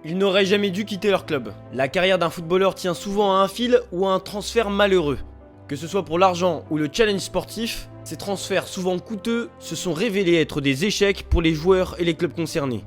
Ils n'auraient jamais dû quitter leur club. La carrière d'un footballeur tient souvent à un fil ou à un transfert malheureux. Que ce soit pour l'argent ou le challenge sportif, ces transferts souvent coûteux se sont révélés être des échecs pour les joueurs et les clubs concernés.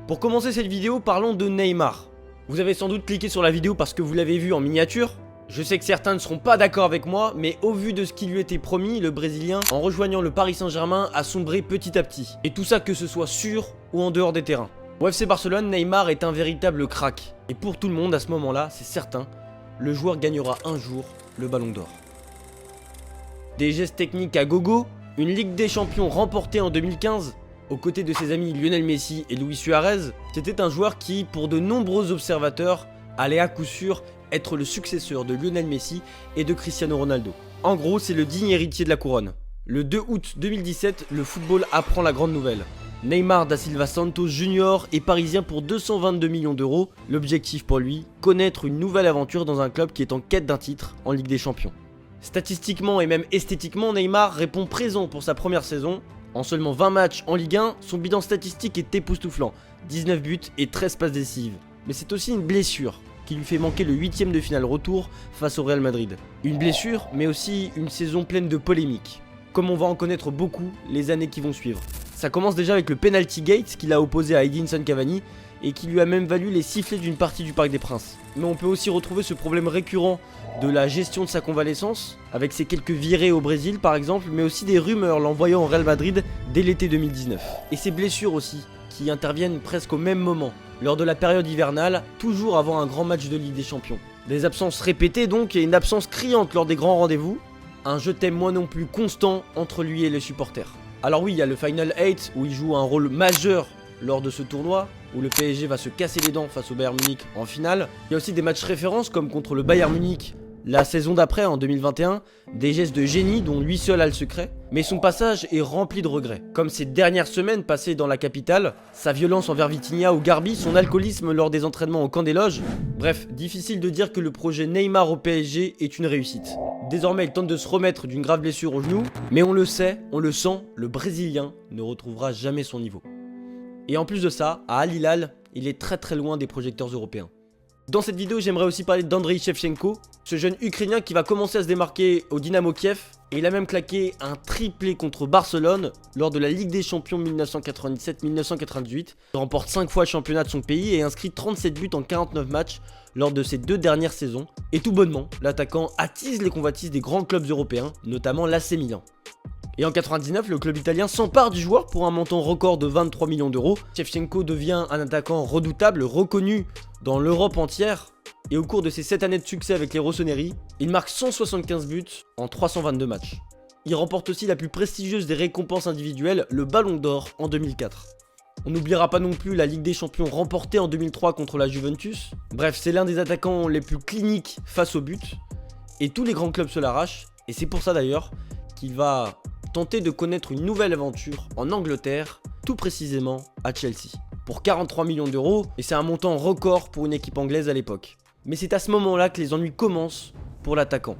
Pour commencer cette vidéo, parlons de Neymar. Vous avez sans doute cliqué sur la vidéo parce que vous l'avez vu en miniature. Je sais que certains ne seront pas d'accord avec moi, mais au vu de ce qui lui était promis, le Brésilien, en rejoignant le Paris Saint-Germain, a sombré petit à petit. Et tout ça que ce soit sur ou en dehors des terrains. Au FC Barcelone, Neymar est un véritable crack. Et pour tout le monde à ce moment-là, c'est certain, le joueur gagnera un jour le Ballon d'Or. Des gestes techniques à gogo, une Ligue des Champions remportée en 2015, aux côtés de ses amis Lionel Messi et Luis Suarez, c'était un joueur qui, pour de nombreux observateurs, allait à coup sûr être le successeur de Lionel Messi et de Cristiano Ronaldo. En gros, c'est le digne héritier de la couronne. Le 2 août 2017, le football apprend la grande nouvelle. Neymar da Silva Santos Jr. est parisien pour 222 millions d'euros. L'objectif pour lui, connaître une nouvelle aventure dans un club qui est en quête d'un titre en Ligue des Champions. Statistiquement et même esthétiquement, Neymar répond présent pour sa première saison. En seulement 20 matchs en Ligue 1, son bilan statistique est époustouflant, 19 buts et 13 passes décisives. Mais c'est aussi une blessure qui lui fait manquer le 8ème de finale retour face au Real Madrid. Une blessure, mais aussi une saison pleine de polémiques, comme on va en connaître beaucoup les années qui vont suivre. Ça commence déjà avec le penalty gate qu'il a opposé à Edinson Cavani et qui lui a même valu les sifflets d'une partie du Parc des Princes. Mais on peut aussi retrouver ce problème récurrent de la gestion de sa convalescence, avec ses quelques virées au Brésil par exemple, mais aussi des rumeurs l'envoyant au Real Madrid dès l'été 2019. Et ses blessures aussi, qui interviennent presque au même moment, lors de la période hivernale, toujours avant un grand match de Ligue des Champions. Des absences répétées donc, et une absence criante lors des grands rendez-vous, un je t'aime moi non plus constant entre lui et les supporters. Alors oui, il y a le Final 8 où il joue un rôle majeur lors de ce tournoi, où le PSG va se casser les dents face au Bayern Munich en finale. Il y a aussi des matchs références comme contre le Bayern Munich la saison d'après en 2021, des gestes de génie dont lui seul a le secret, mais son passage est rempli de regrets. Comme ces dernières semaines passées dans la capitale, sa violence envers Vitinha ou Garbi, son alcoolisme lors des entraînements au camp des loges. Bref, difficile de dire que le projet Neymar au PSG est une réussite. Désormais, il tente de se remettre d'une grave blessure au genou, mais on le sait, on le sent, le Brésilien ne retrouvera jamais son niveau. Et en plus de ça, à Al Hilal, il est très loin des projecteurs européens. Dans cette vidéo, j'aimerais aussi parler d'Andriy Shevchenko, ce jeune Ukrainien qui va commencer à se démarquer au Dynamo Kiev, et il a même claqué un triplé contre Barcelone lors de la Ligue des Champions 1997-1998. Il remporte 5 fois le championnat de son pays et inscrit 37 buts en 49 matchs lors de ses 2 dernières saisons. Et tout bonnement, l'attaquant attise les convoitises des grands clubs européens, notamment l'AC Milan. Et en 99, le club italien s'empare du joueur pour un montant record de 23 millions d'euros. Shevchenko devient un attaquant redoutable, reconnu dans l'Europe entière. Et au cours de ses 7 années de succès avec les Rossoneri, il marque 175 buts en 322 matchs. Il remporte aussi la plus prestigieuse des récompenses individuelles, le Ballon d'Or en 2004. On n'oubliera pas non plus la Ligue des Champions remportée en 2003 contre la Juventus. Bref, c'est l'un des attaquants les plus cliniques face au but. Et tous les grands clubs se l'arrachent. Et c'est pour ça d'ailleurs qu'il va tenter de connaître une nouvelle aventure en Angleterre, tout précisément à Chelsea, pour 43 millions d'euros, et c'est un montant record pour une équipe anglaise à l'époque. Mais c'est à ce moment-là que les ennuis commencent pour l'attaquant.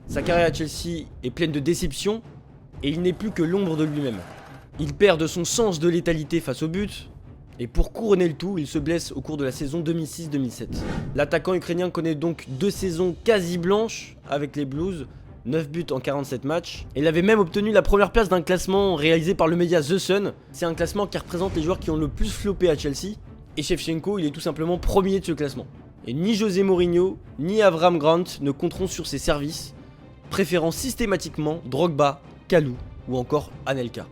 Sa carrière à Chelsea est pleine de déceptions, et il n'est plus que l'ombre de lui-même. Il perd de son sens de létalité face au but, et pour couronner le tout, il se blesse au cours de la saison 2006-2007. L'attaquant ukrainien connaît donc 2 saisons quasi blanches avec les Blues, 9 buts en 47 matchs. Et il avait même obtenu la première place d'un classement réalisé par le média The Sun. C'est un classement qui représente les joueurs qui ont le plus floppé à Chelsea. Et Shevchenko, il est tout simplement premier de ce classement. Et ni José Mourinho, ni Avram Grant ne compteront sur ses services, préférant systématiquement Drogba, Kalou ou encore Anelka.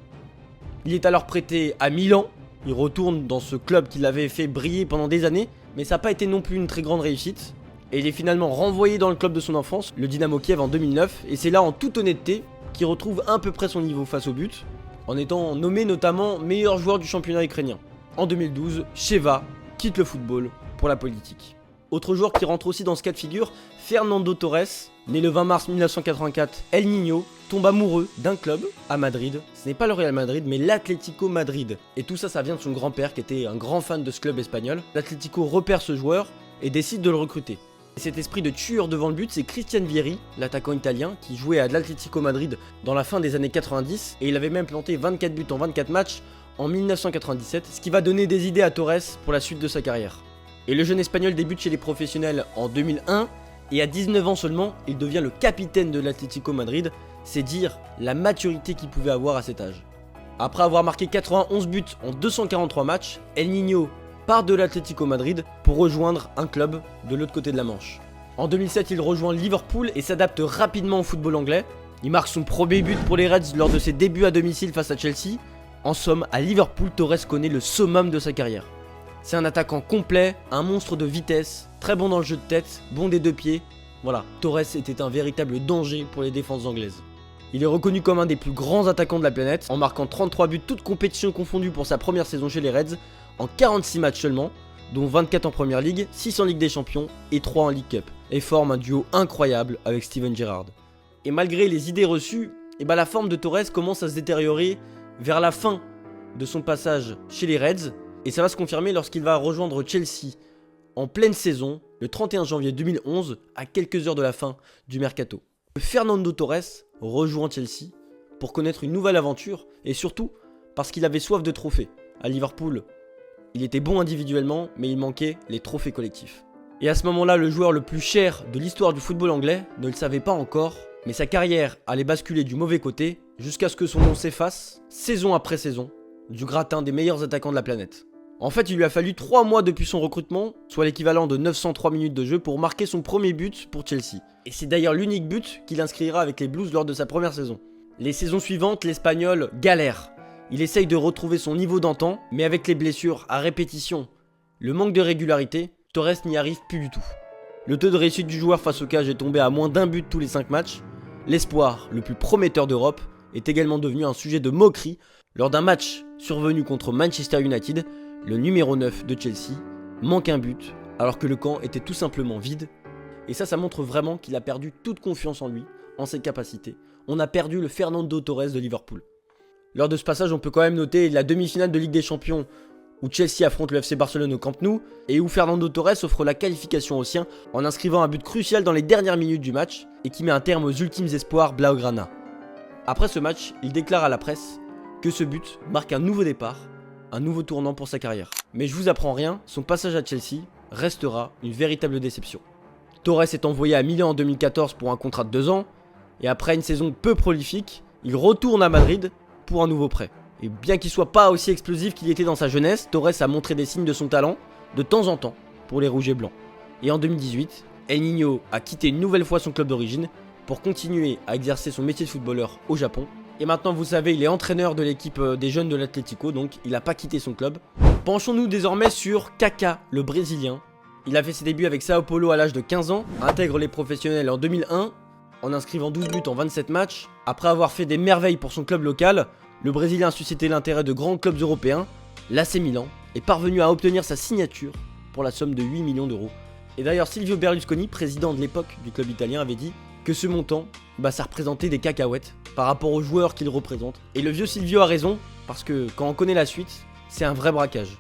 Il est alors prêté à Milan. Il retourne dans ce club qui l'avait fait briller pendant des années, mais ça n'a pas été non plus une très grande réussite. Et il est finalement renvoyé dans le club de son enfance, le Dynamo Kiev en 2009, et c'est là en toute honnêteté qu'il retrouve à peu près son niveau face au but, en étant nommé notamment meilleur joueur du championnat ukrainien. En 2012, Sheva quitte le football pour la politique. Autre joueur qui rentre aussi dans ce cas de figure, Fernando Torres, né le 20 mars 1984, El Niño, tombe amoureux d'un club à Madrid. Ce n'est pas le Real Madrid, mais l'Atlético Madrid. Et tout ça, ça vient de son grand-père qui était un grand fan de ce club espagnol. L'Atlético repère ce joueur et décide de le recruter. Et cet esprit de tueur devant le but, c'est Christian Vieri, l'attaquant italien, qui jouait à l'Atlético Madrid dans la fin des années 90, et il avait même planté 24 buts en 24 matchs en 1997, ce qui va donner des idées à Torres pour la suite de sa carrière. Et le jeune espagnol débute chez les professionnels en 2001 et à 19 ans seulement, il devient le capitaine de l'Atlético Madrid, c'est dire la maturité qu'il pouvait avoir à cet âge. Après avoir marqué 91 buts en 243 matchs, El Niño part de l'Atlético Madrid pour rejoindre un club de l'autre côté de la Manche. En 2007, il rejoint Liverpool et s'adapte rapidement au football anglais. Il marque son premier but pour les Reds lors de ses débuts à domicile face à Chelsea. En somme, à Liverpool, Torres connaît le summum de sa carrière. C'est un attaquant complet, un monstre de vitesse, très bon dans le jeu de tête, bon des deux pieds. Voilà, Torres était un véritable danger pour les défenses anglaises. Il est reconnu comme un des plus grands attaquants de la planète, en marquant 33 buts toutes compétitions confondues pour sa première saison chez les Reds, en 46 matchs seulement, dont 24 en Première Ligue, 6 en Ligue des Champions et 3 en League Cup, et forme un duo incroyable avec Steven Gerrard. Et malgré les idées reçues, la forme de Torres commence à se détériorer vers la fin de son passage chez les Reds, et ça va se confirmer lorsqu'il va rejoindre Chelsea en pleine saison, le 31 janvier 2011, à quelques heures de la fin du mercato. Fernando Torres rejoint Chelsea pour connaître une nouvelle aventure, et surtout parce qu'il avait soif de trophées. À Liverpool, il était bon individuellement, mais il manquait les trophées collectifs. Et à ce moment-là, le joueur le plus cher de l'histoire du football anglais ne le savait pas encore, mais sa carrière allait basculer du mauvais côté jusqu'à ce que son nom s'efface, saison après saison, du gratin des meilleurs attaquants de la planète. En fait, il lui a fallu 3 mois depuis son recrutement, soit l'équivalent de 903 minutes de jeu, pour marquer son premier but pour Chelsea. Et c'est d'ailleurs l'unique but qu'il inscrira avec les Blues lors de sa première saison. Les saisons suivantes, l'Espagnol galère. Il essaye de retrouver son niveau d'antan, mais avec les blessures à répétition, le manque de régularité, Torres n'y arrive plus du tout. Le taux de réussite du joueur face au cage est tombé à moins d'un but tous les 5 matchs. L'espoir, le plus prometteur d'Europe, est également devenu un sujet de moquerie lors d'un match survenu contre Manchester United. Le numéro 9 de Chelsea manque un but alors que le camp était tout simplement vide. Et ça montre vraiment qu'il a perdu toute confiance en lui, en ses capacités. On a perdu le Fernando Torres de Liverpool. Lors de ce passage, on peut quand même noter la demi-finale de Ligue des Champions où Chelsea affronte le FC Barcelone au Camp Nou et où Fernando Torres offre la qualification aux siens en inscrivant un but crucial dans les dernières minutes du match et qui met un terme aux ultimes espoirs blaugrana. Après ce match, il déclare à la presse que ce but marque un nouveau départ, un nouveau tournant pour sa carrière. Mais je vous apprends rien, son passage à Chelsea restera une véritable déception. Torres est envoyé à Milan en 2014 pour un contrat de 2 ans, et après une saison peu prolifique, il retourne à Madrid pour un nouveau prêt. Et bien qu'il soit pas aussi explosif qu'il était dans sa jeunesse, Torres a montré des signes de son talent, de temps en temps, pour les rouges et blancs. Et en 2018, El Niño a quitté une nouvelle fois son club d'origine pour continuer à exercer son métier de footballeur au Japon. Et maintenant, vous savez, il est entraîneur de l'équipe des jeunes de l'Atlético, donc il n'a pas quitté son club. Penchons-nous désormais sur Kaká, le Brésilien. Il a fait ses débuts avec Sao Paulo à l'âge de 15 ans, intègre les professionnels en 2001, en inscrivant 12 buts en 27 matchs. Après avoir fait des merveilles pour son club local, le Brésilien a suscité l'intérêt de grands clubs européens. L'AC Milan est parvenu à obtenir sa signature pour la somme de 8 millions d'euros. Et d'ailleurs, Silvio Berlusconi, président de l'époque du club italien, avait dit que ce montant, ça représentait des cacahuètes par rapport aux joueurs qu'il représente. Et le vieux Silvio a raison, parce que quand on connaît la suite, c'est un vrai braquage.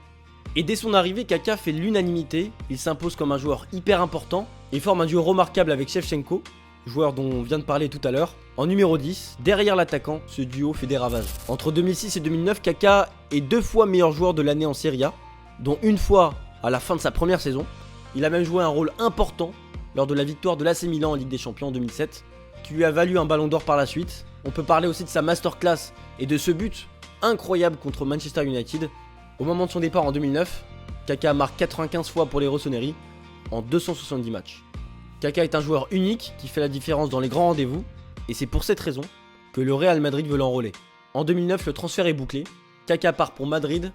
Et dès son arrivée, Kaká fait l'unanimité, il s'impose comme un joueur hyper important et forme un duo remarquable avec Shevchenko, joueur dont on vient de parler tout à l'heure. En numéro 10, derrière l'attaquant, ce duo fait des ravages. Entre 2006 et 2009, Kaká est 2 fois meilleur joueur de l'année en Serie A, dont une fois à la fin de sa première saison. Il a même joué un rôle important lors de la victoire de l'AC Milan en Ligue des Champions en 2007, qui lui a valu un ballon d'or par la suite. On peut parler aussi de sa masterclass et de ce but incroyable contre Manchester United. Au moment de son départ en 2009, Kaká marque 95 fois pour les Rossoneri en 270 matchs. Kaká est un joueur unique qui fait la différence dans les grands rendez-vous, et c'est pour cette raison que le Real Madrid veut l'enrôler. En 2009, le transfert est bouclé. Kaká part pour Madrid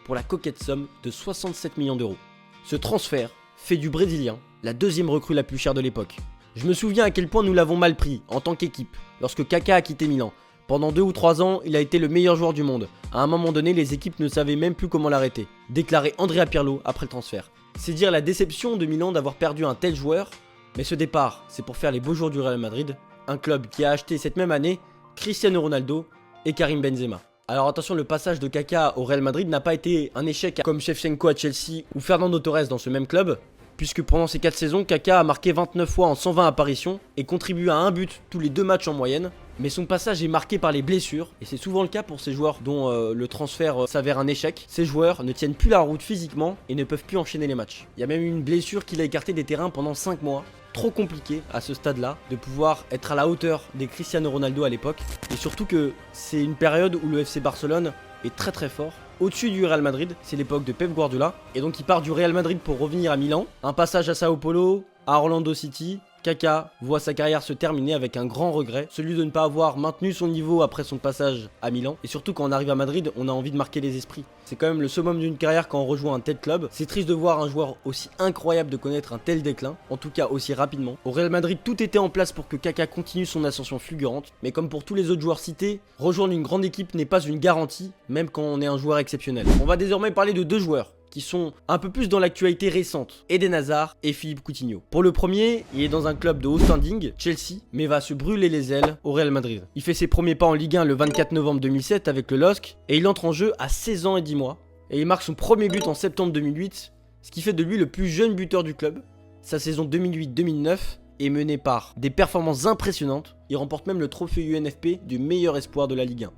pour la coquette somme de 67 millions d'euros. Ce transfert fait du Brésilien la deuxième recrue la plus chère de l'époque. Je me souviens à quel point nous l'avons mal pris en tant qu'équipe lorsque Kaká a quitté Milan. Pendant 2 ou 3 ans, il a été le meilleur joueur du monde. À un moment donné, les équipes ne savaient même plus comment l'arrêter, déclarait Andrea Pirlo après le transfert. C'est dire la déception de Milan d'avoir perdu un tel joueur, mais ce départ, c'est pour faire les beaux jours du Real Madrid, un club qui a acheté cette même année Cristiano Ronaldo et Karim Benzema. Alors attention, le passage de Kaká au Real Madrid n'a pas été un échec comme Shevchenko à Chelsea ou Fernando Torres dans ce même club. puisque pendant ces 4 saisons, Kaka a marqué 29 fois en 120 apparitions et contribué à un but tous les 2 matchs en moyenne. Mais son passage est marqué par les blessures, et c'est souvent le cas pour ces joueurs dont le transfert s'avère un échec. Ces joueurs ne tiennent plus la route physiquement et ne peuvent plus enchaîner les matchs. Il y a même eu une blessure qui l'a écarté des terrains pendant 5 mois. Trop compliqué à ce stade-là de pouvoir être à la hauteur des Cristiano Ronaldo à l'époque. Et surtout que c'est une période où le FC Barcelone est très très fort. Au-dessus du Real Madrid, c'est l'époque de Pep Guardiola. Et donc il part du Real Madrid pour revenir à Milan. Un passage à Sao Paulo, à Orlando City. Kaka voit sa carrière se terminer avec un grand regret, celui de ne pas avoir maintenu son niveau après son passage à Milan. Et surtout quand on arrive à Madrid, on a envie de marquer les esprits. C'est quand même le summum d'une carrière quand on rejoint un tel club. C'est triste de voir un joueur aussi incroyable de connaître un tel déclin, en tout cas aussi rapidement. Au Real Madrid, tout était en place pour que Kaka continue son ascension fulgurante. Mais comme pour tous les autres joueurs cités, rejoindre une grande équipe n'est pas une garantie, même quand on est un joueur exceptionnel. On va désormais parler de 2 joueurs qui sont un peu plus dans l'actualité récente, Eden Hazard et Philippe Coutinho. Pour le premier, il est dans un club de haut standing, Chelsea, mais va se brûler les ailes au Real Madrid. Il fait ses premiers pas en Ligue 1 le 24 novembre 2007 avec le LOSC, et il entre en jeu à 16 ans et 10 mois, et il marque son premier but en septembre 2008, ce qui fait de lui le plus jeune buteur du club. Sa saison 2008-2009 est menée par des performances impressionnantes, il remporte même le trophée UNFP du meilleur espoir de la Ligue 1.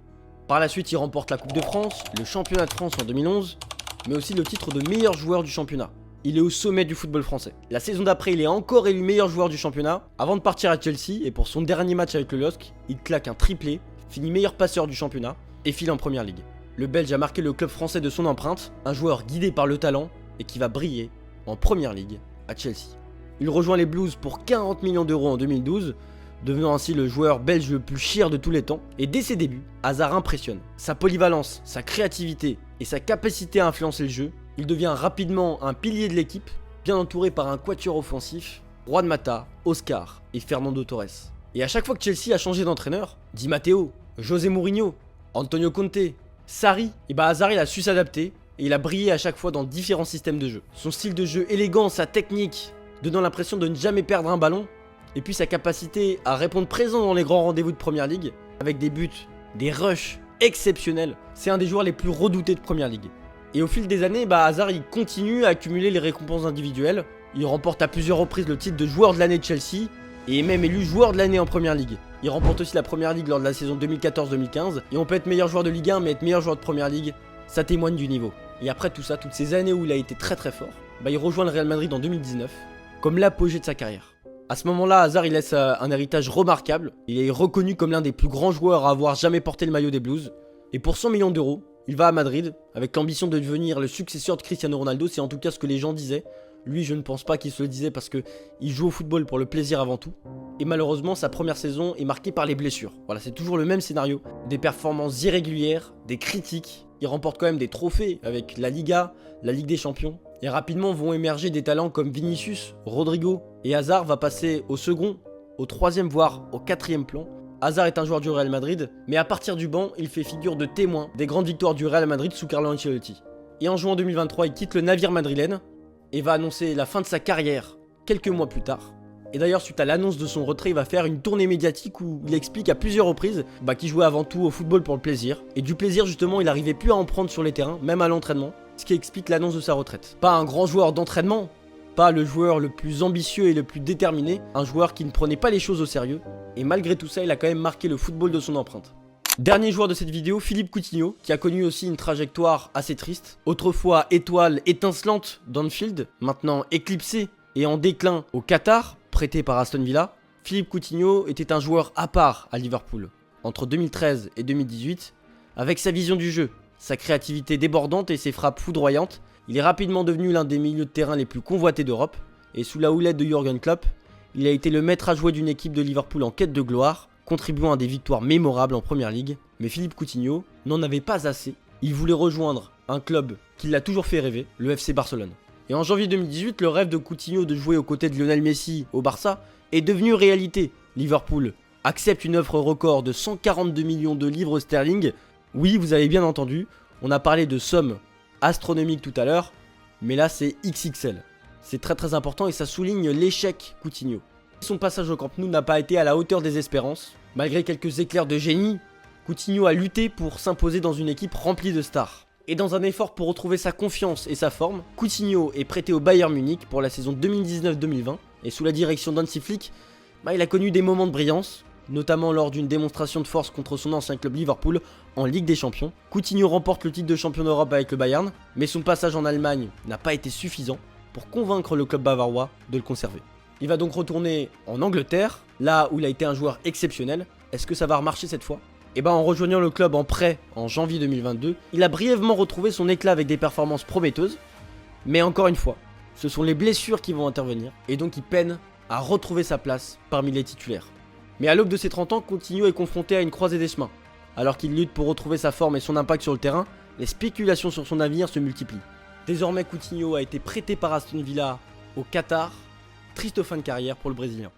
Par la suite, il remporte la Coupe de France, le championnat de France en 2011, mais aussi le titre de meilleur joueur du championnat. Il est au sommet du football français. La saison d'après, il est encore élu meilleur joueur du championnat, avant de partir à Chelsea, et pour son dernier match avec le LOSC, il claque un triplé, finit meilleur passeur du championnat, et file en première ligue. Le Belge a marqué le club français de son empreinte, un joueur guidé par le talent, et qui va briller en première ligue à Chelsea. Il rejoint les Blues pour 40 millions d'euros en 2012, devenant ainsi le joueur belge le plus cher de tous les temps. Et dès ses débuts, Hazard impressionne. Sa polyvalence, sa créativité et sa capacité à influencer le jeu, il devient rapidement un pilier de l'équipe, bien entouré par un quatuor offensif, Juan Mata, Oscar et Fernando Torres. Et à chaque fois que Chelsea a changé d'entraîneur, Di Matteo, José Mourinho, Antonio Conte, Sarri, et Hazard il a su s'adapter et il a brillé à chaque fois dans différents systèmes de jeu. Son style de jeu élégant, sa technique, donnant l'impression de ne jamais perdre un ballon, et puis sa capacité à répondre présent dans les grands rendez-vous de Première Ligue, avec des buts, des rushs exceptionnels. C'est un des joueurs les plus redoutés de Première Ligue. Et au fil des années, Hazard il continue à accumuler les récompenses individuelles. Il remporte à plusieurs reprises le titre de joueur de l'année de Chelsea, et est même élu joueur de l'année en Première Ligue. Il remporte aussi la Première Ligue lors de la saison 2014-2015, et on peut être meilleur joueur de Ligue 1, mais être meilleur joueur de Première Ligue, ça témoigne du niveau. Et après tout ça, toutes ces années où il a été très très fort, il rejoint le Real Madrid en 2019, comme l'apogée de sa carrière. À ce moment-là, Hazard il laisse un héritage remarquable. Il est reconnu comme l'un des plus grands joueurs à avoir jamais porté le maillot des Blues. Et pour 100 millions d'euros, il va à Madrid avec l'ambition de devenir le successeur de Cristiano Ronaldo. C'est en tout cas ce que les gens disaient. Lui, je ne pense pas qu'il se le disait parce qu'il joue au football pour le plaisir avant tout. Et malheureusement, sa première saison est marquée par les blessures. Voilà, c'est toujours le même scénario. Des performances irrégulières, des critiques. Il remporte quand même des trophées avec la Liga, la Ligue des Champions. Et rapidement vont émerger des talents comme Vinicius, Rodrigo, et Hazard va passer au second, au troisième voire au quatrième plan. Hazard est un joueur du Real Madrid, mais à partir du banc, il fait figure de témoin des grandes victoires du Real Madrid sous Carlo Ancelotti. Et en juin 2023, il quitte le navire madrilène et va annoncer la fin de sa carrière quelques mois plus tard. Et d'ailleurs, suite à l'annonce de son retrait, il va faire une tournée médiatique où il explique à plusieurs reprises qu'il jouait avant tout au football pour le plaisir. Et du plaisir, justement, il n'arrivait plus à en prendre sur les terrains, même à l'entraînement. Ce qui explique l'annonce de sa retraite. Pas un grand joueur d'entraînement, pas le joueur le plus ambitieux et le plus déterminé, un joueur qui ne prenait pas les choses au sérieux, et malgré tout ça, il a quand même marqué le football de son empreinte. Dernier joueur de cette vidéo, Philippe Coutinho, qui a connu aussi une trajectoire assez triste. Autrefois étoile étincelante d'Anfield, maintenant éclipsé et en déclin au Qatar, prêté par Aston Villa, Philippe Coutinho était un joueur à part à Liverpool. Entre 2013 et 2018, avec sa vision du jeu, sa créativité débordante et ses frappes foudroyantes, il est rapidement devenu l'un des milieux de terrain les plus convoités d'Europe. Et sous la houlette de Jürgen Klopp, il a été le maître à jouer d'une équipe de Liverpool en quête de gloire, contribuant à des victoires mémorables en Première Ligue. Mais Philippe Coutinho n'en avait pas assez. Il voulait rejoindre un club qui l'a toujours fait rêver, le FC Barcelone. Et en janvier 2018, le rêve de Coutinho de jouer aux côtés de Lionel Messi au Barça est devenu réalité. Liverpool accepte une offre record de 142 millions de livres sterling. Oui, vous avez bien entendu, on a parlé de sommes astronomiques tout à l'heure, mais là c'est XXL. C'est très très important et ça souligne l'échec Coutinho. Son passage au Camp Nou n'a pas été à la hauteur des espérances. Malgré quelques éclairs de génie, Coutinho a lutté pour s'imposer dans une équipe remplie de stars. Et dans un effort pour retrouver sa confiance et sa forme, Coutinho est prêté au Bayern Munich pour la saison 2019-2020 et sous la direction d'Hansi Flick, il a connu des moments de brillance, notamment lors d'une démonstration de force contre son ancien club Liverpool en Ligue des Champions. Coutinho remporte le titre de champion d'Europe avec le Bayern, mais son passage en Allemagne n'a pas été suffisant pour convaincre le club bavarois de le conserver. Il va donc retourner en Angleterre, là où il a été un joueur exceptionnel. Est-ce que ça va remarcher cette fois ? En rejoignant le club en prêt en janvier 2022, il a brièvement retrouvé son éclat avec des performances prometteuses, mais encore une fois, ce sont les blessures qui vont intervenir, et donc il peine à retrouver sa place parmi les titulaires. Mais à l'aube de ses 30 ans, Coutinho est confronté à une croisée des chemins. Alors qu'il lutte pour retrouver sa forme et son impact sur le terrain, les spéculations sur son avenir se multiplient. Désormais, Coutinho a été prêté par Aston Villa au Qatar. Triste fin de carrière pour le Brésilien.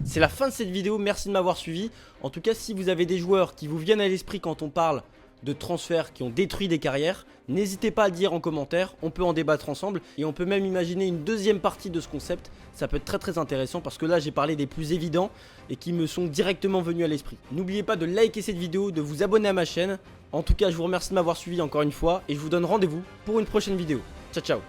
C'est la fin de cette vidéo, merci de m'avoir suivi. En tout cas, si vous avez des joueurs qui vous viennent à l'esprit quand on parle de transferts qui ont détruit des carrières, n'hésitez pas à le dire en commentaire, on peut en débattre ensemble et on peut même imaginer une deuxième partie de ce concept. Ça peut être très intéressant parce que là j'ai parlé des plus évidents et qui me sont directement venus à l'esprit. N'oubliez pas de liker cette vidéo, de vous abonner à ma chaîne. En tout cas, je vous remercie de m'avoir suivi encore une fois et je vous donne rendez-vous pour une prochaine vidéo. Ciao ciao.